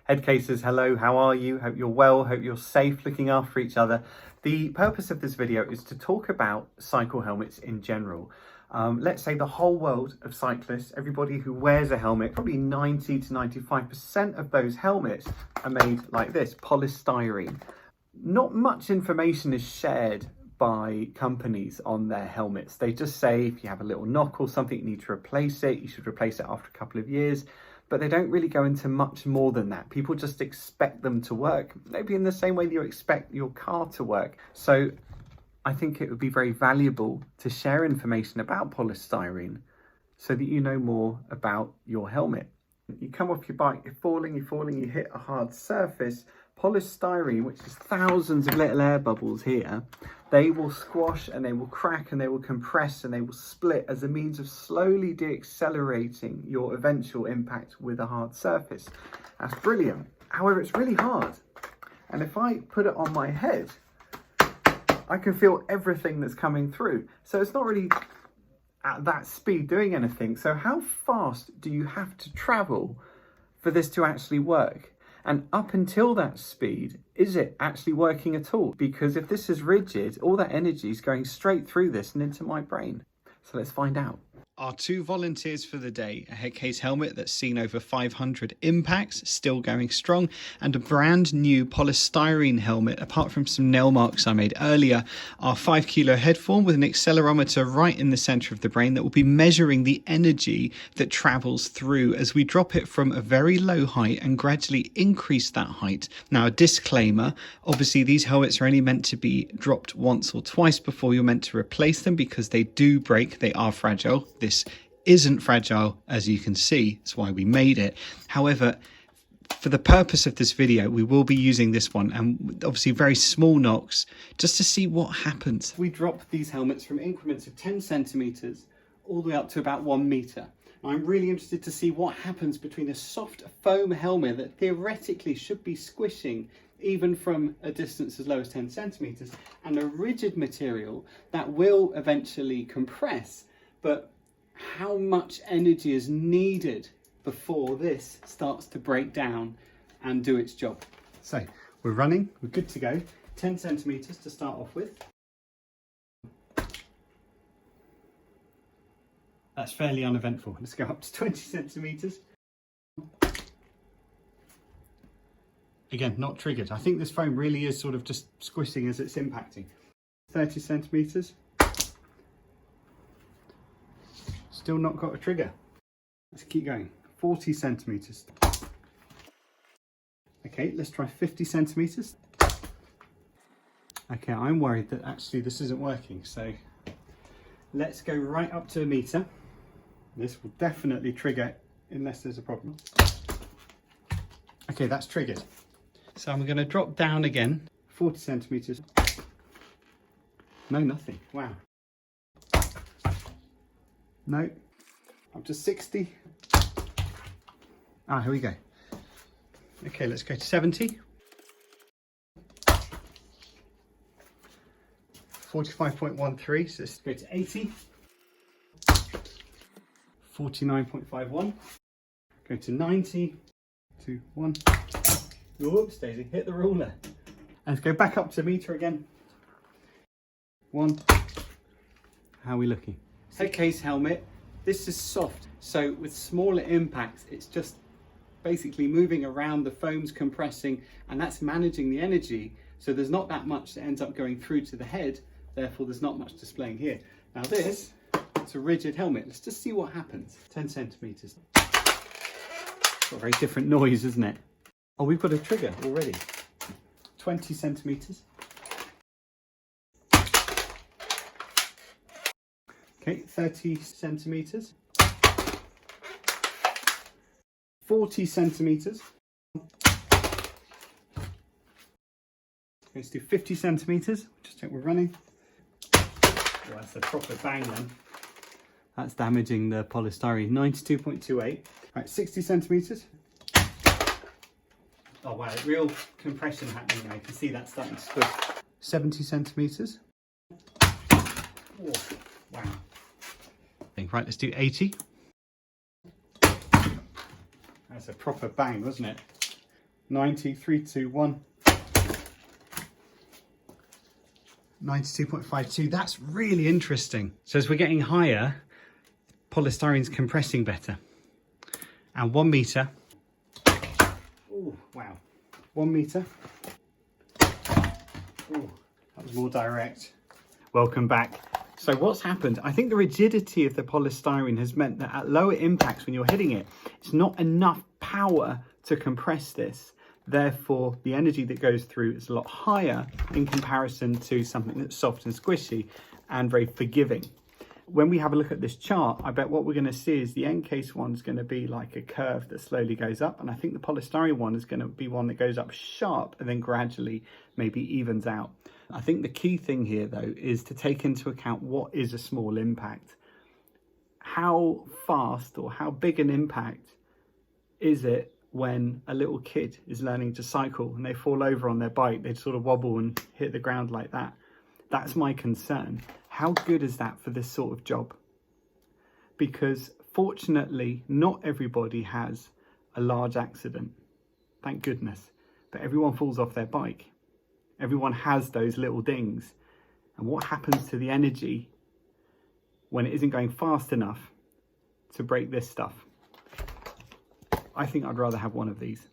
Head cases, hello, how are you? Hope you're well, hope you're safe, looking after each other. The purpose of this video is to talk about cycle helmets in general. Let's say the whole world of cyclists, everybody who wears a helmet, probably 90 to 95% of those helmets are made like this, polystyrene. Not much information is shared by companies on their helmets. They just say if you have a little knock or something, you need to replace it, you should replace it after a couple of years. But they don't really go into much more than that. People just expect them to work, maybe in the same way that you expect your car to work. So I think it would be very valuable to share information about polystyrene so that you know more about your helmet. You come off your bike, you're falling, you hit a hard surface. Polystyrene, which is thousands of little air bubbles here, they will squash and they will crack and they will compress and they will split as a means of slowly deaccelerating your eventual impact with a hard surface. That's brilliant. However, it's really hard. And if I put it on my head, I can feel everything that's coming through. So it's not really at that speed doing anything. So how fast do you have to travel for this to actually work? And up until that speed, is it actually working at all? Because if this is rigid, all that energy is going straight through this and into my brain. So let's find out. Our two volunteers for the day, a head case helmet that's seen over 500 impacts, still going strong, and a brand new polystyrene helmet, apart from some nail marks I made earlier. Our 5 kilo head form with an accelerometer right in the center of the brain that will be measuring the energy that travels through as we drop it from a very low height and gradually increase that height. Now, a disclaimer, obviously these helmets are only meant to be dropped once or twice before you're meant to replace them because they do break, they are fragile. This isn't fragile, as you can see. That's why we made it. However, for the purpose of this video, we will be using this one, and obviously very small knocks, just to see what happens. We drop these helmets from increments of 10 centimeters all the way up to about 1 meter. I'm really interested to see what happens between a soft foam helmet that theoretically should be squishing even from a distance as low as 10 centimeters and a rigid material that will eventually compress. But how much energy is needed before this starts to break down and do its job? So we're running, we're good to go. 10 centimeters to start off with. That's fairly uneventful. Let's go up to 20 centimeters. Again, not triggered. I think this foam really is sort of just squishing as it's impacting. 30 centimeters. Still not got a trigger. Let's keep going. 40 centimeters. Okay, let's try 50 centimeters. Okay, I'm worried that actually this isn't working. So let's go right up to 1 meter. This will definitely trigger unless there's a problem. Okay, that's triggered. So I'm going to drop down again. 40 centimeters. No, nothing. Wow. No, up to 60. Ah, here we go. Okay, let's go to 70. 45.13, so let's go to 80. 49.51. Go to 90. 2, 1. Whoops, Daisy, hit the ruler. And let's go back up to 1 meter again. 1. How are we looking? Head case helmet, this is soft, so with smaller impacts it's just basically moving around, the foam's compressing, and that's managing the energy, so there's not that much that ends up going through to the head, therefore there's not much displaying here. Now this, it's a rigid helmet. Let's just see what happens. 10 centimeters. Got a very different noise, isn't it? Oh, we've got a trigger already. 20 centimeters. Okay, 30 centimeters. 40 centimeters. Let's do 50 centimeters. Just check we're running. Oh, that's a proper bang then. That's damaging the polystyrene. 92.28. Right, 60 centimeters. Oh wow, real compression happening now. You can see that starting to squish. 70 centimeters. Oh, wow. Right, let's do 80. That's a proper bang, wasn't it? 90, 3, 2, 1. 92.52. That's really interesting. So as we're getting higher, polystyrene's compressing better. And 1 meter. Oh, wow. 1 meter. Oh, that was more direct. Welcome back. So what's happened? I think the rigidity of the polystyrene has meant that at lower impacts when you're hitting it, it's not enough power to compress this. Therefore, the energy that goes through is a lot higher in comparison to something that's soft and squishy and very forgiving. When we have a look at this chart, I bet what we're going to see is the end case one is going to be like a curve that slowly goes up. And I think the polystyrene one is going to be one that goes up sharp and then gradually maybe evens out. I think the key thing here, though, is to take into account what is a small impact. How fast or how big an impact is it when a little kid is learning to cycle and they fall over on their bike, they sort of wobble and hit the ground like that? That's my concern. How good is that for this sort of job? Because fortunately, not everybody has a large accident, thank goodness, but everyone falls off their bike. Everyone has those little dings. And what happens to the energy when it isn't going fast enough to break this stuff? I think I'd rather have one of these.